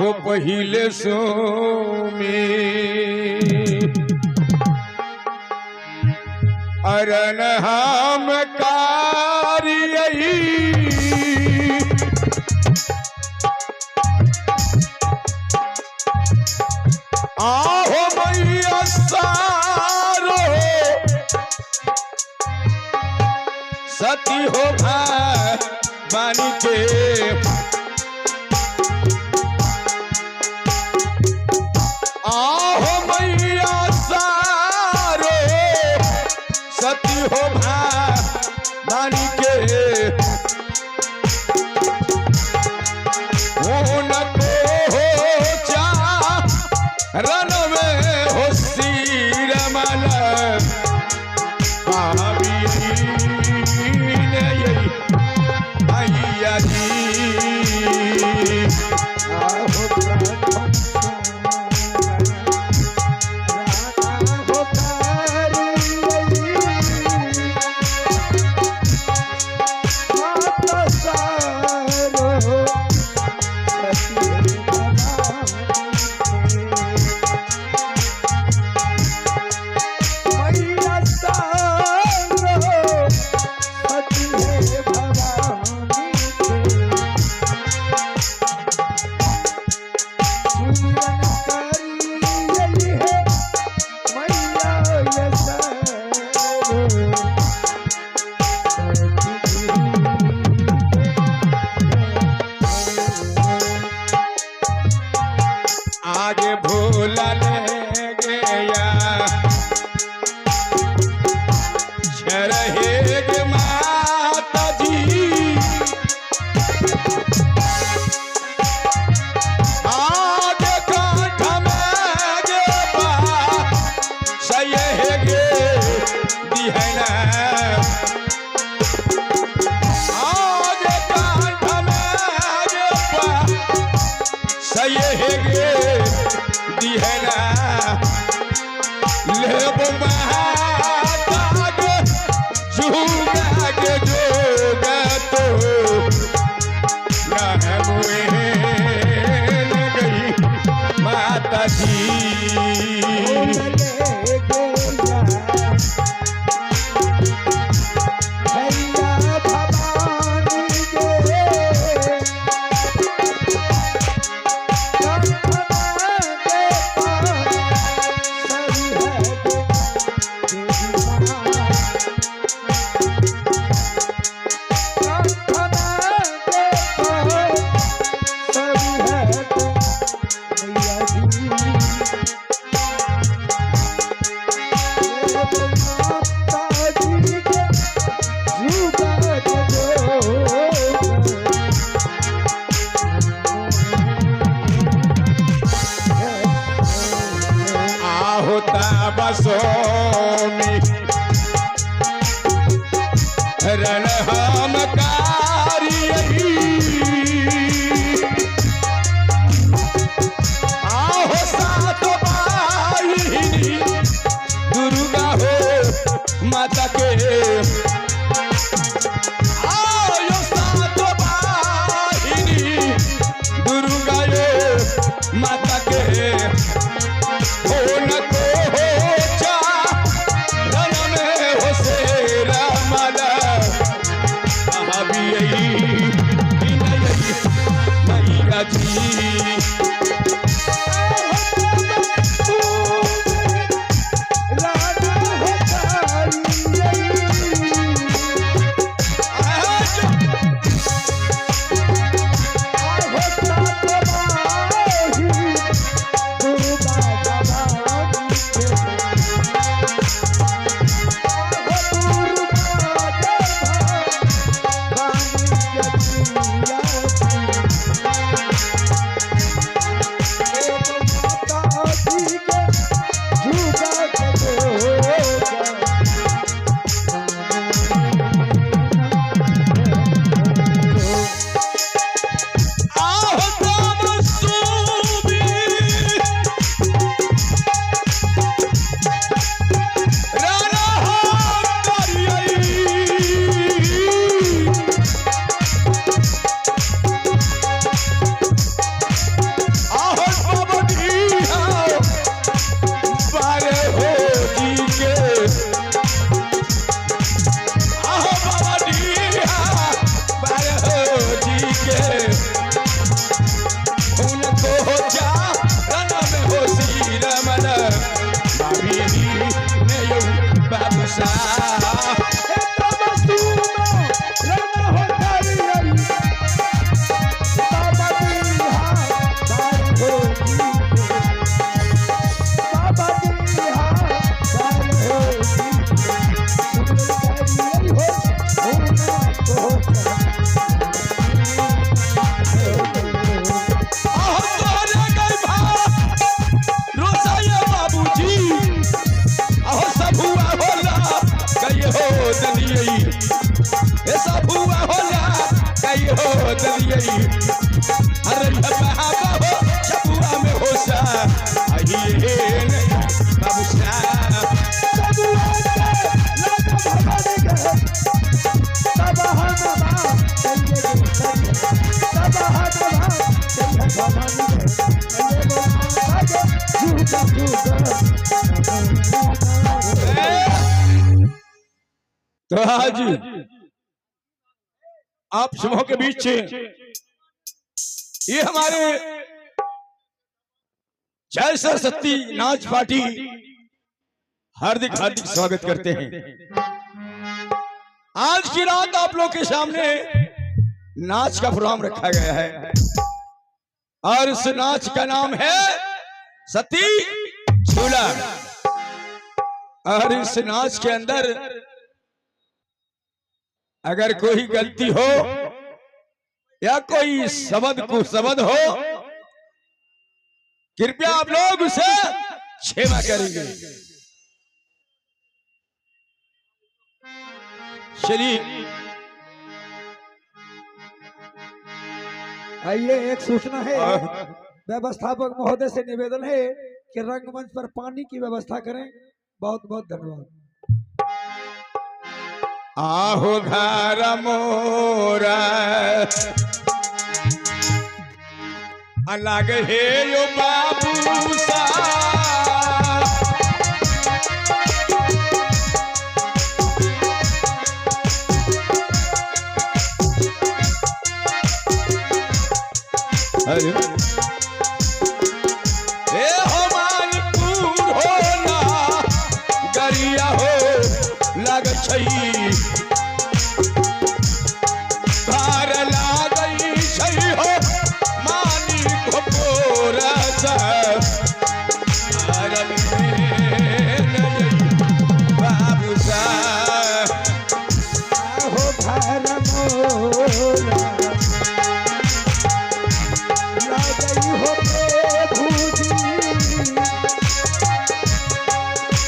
हो पहिले सोमी अरन हम कार्य आहो मैया सारो सती हो बानी के आहो मैया सारो सती हो बानी के रन में हो सिर माला भैया जी आगे भूला ले गया झरहेग माता जी आगे कांठ में गे बा सहेग दिहना आगे कांठ में गे बा सहेग दिहना लेब महाताग जुगा के जोगा तो नहमुए गई माता जी बसोमी रन हम कार्य आहो सात बाहिनी दुर्गा हो माता के आयो सात बाहिनी दुर्गा यो माता के हो न अरे बाबा हो चपुआ में होसा आइए बाबू साहब चबुआ के लाख भवानी के तब हनवा चलिए तब हनवा चलिए भवानी के चलिए आगे झूठा झूठा तो आज आप सबों के बीच ये हमारे जय सरस्वती नाच पार्टी हार्दिक हार्दिक स्वागत करते हैं। आज की रात आप लोग के सामने नाच का प्रोग्राम रखा गया है और इस नाच का नाम है सती झूला। और इस नाच के अंदर अगर कोई गलती हो या कोई शब्द कुशब्द हो कृपया आप लोग उसे क्षमा करेंगे। चलिए आइए एक सूचना है व्यवस्थापक महोदय से निवेदन है कि रंगमंच पर पानी की व्यवस्था करें। बहुत बहुत धन्यवाद। आहो घर मोरा अलग हे यो बाबू सा ए हो मानपुर हो ना गरिया हो लग छई भार लागई छई हो मानी को पोरा सा अरब बाबू सा हो घर मोरा लागई हो भूजी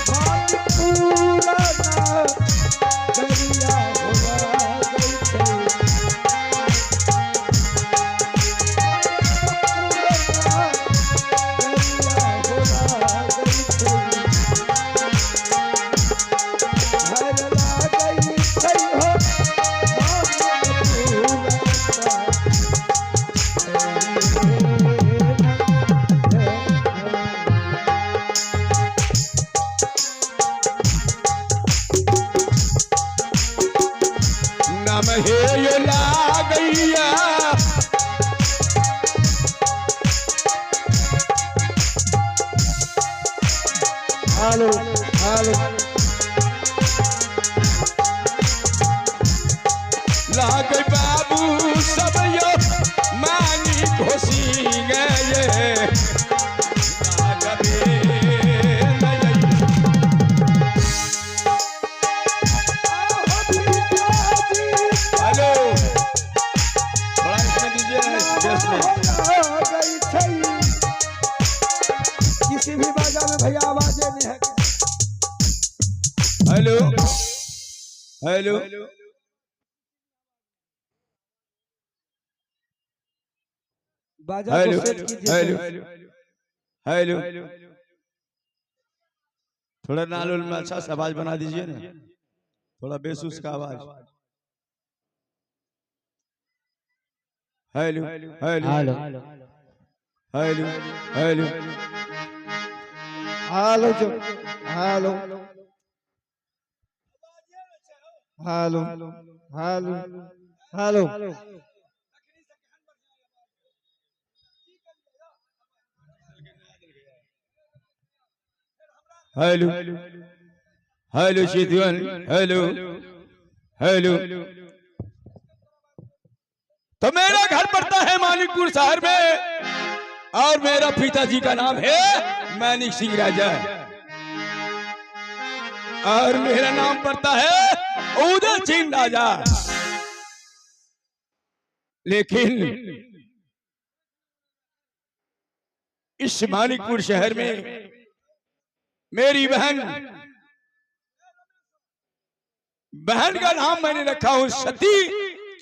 मान पूरा ना दरिया होगा गई छे नम हे यो लागैया हेलो हेलो लागे बाबू सब यो मानी घोसी गए हेलो थोड़ा इसमें दीजिए बेस में। किसी भी बाजा में भैया आवाजें नहीं है। हेलो हेलो बाजा हेलो को सेट कीजिए। हेलो हेलो थोड़ा नाल में अच्छा सा आवाज बना दीजिए ना, थोड़ा बेसुस का आवाज। Hello hello hello hello hello hello hello जो hello hello hello hello hello hello Chitwan hello hello. तो मेरा घर पड़ता है मानिकपुर शहर में और मेरा पिताजी का नाम है मानिक सिंह राजा और मेरा नाम पड़ता है उदय सिंह राजा। लेकिन इस मानिकपुर शहर में मेरी बहन का नाम मैंने रखा हूं सती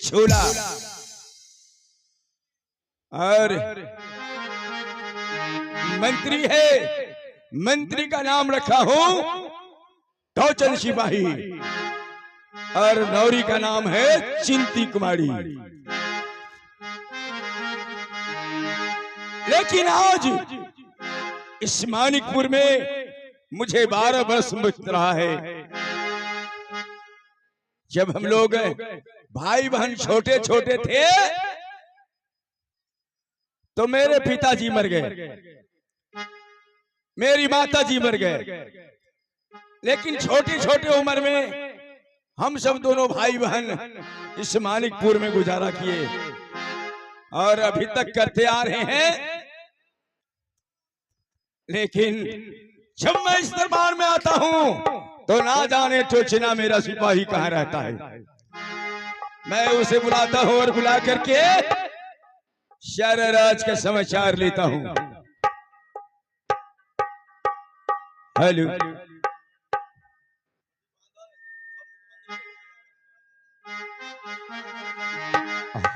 झूला। और मंत्री है, मंत्री का नाम रखा हूं गौचन सिपाही, और नौरी का नाम है चिंती कुमारी। लेकिन आज इस मानिकपुर में मुझे 12 वर्ष बीत रहा है। जब हम लोग भाई बहन छोटे छोटे थे तो मेरे पिताजी मर गए, मेरी माता जी मर गए। लेकिन छोटी छोटी उम्र में हम सब दोनों भाई बहन इस मानिकपुर में गुजारा किए और अभी तक करते आ रहे हैं। लेकिन जब मैं इस दरबार में आता हूं तो ना जाने टोचना मेरा सिपाही कहां रहता है। मैं उसे बुलाता हूं और बुला करके सारा राज का समाचार लेता हूं। Hello,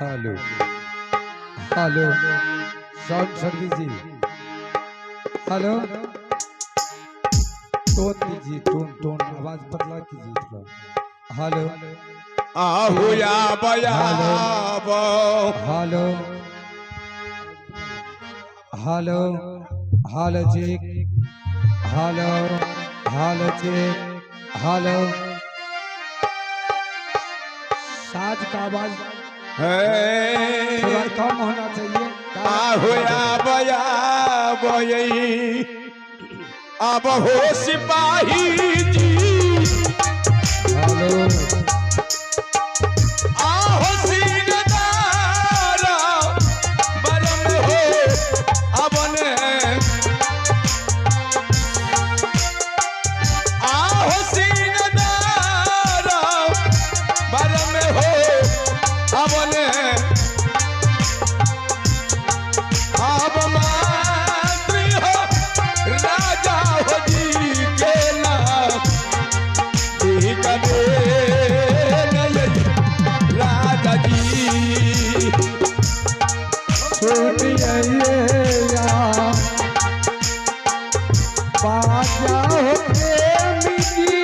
hello, hello, sound service ji, hello, tone दीजिए, टोन टोन आवाज पतला कीजिए थोड़ा। हेलो, आहू या बया hello, hello, hello ji, hello, hello ji, hello. साज का आवाज थोड़ा कम होना चाहिए। आहू या बया बयई अब हो सिपाही जी। हेलो, आहो सीनदारा बरम हो अबने, आहो सीनदारा बरम हो अबने, अब मंत्री हो राजा हो जी के नाम राजा जी। छोड़िए या बाजा हो प्रेमी जी।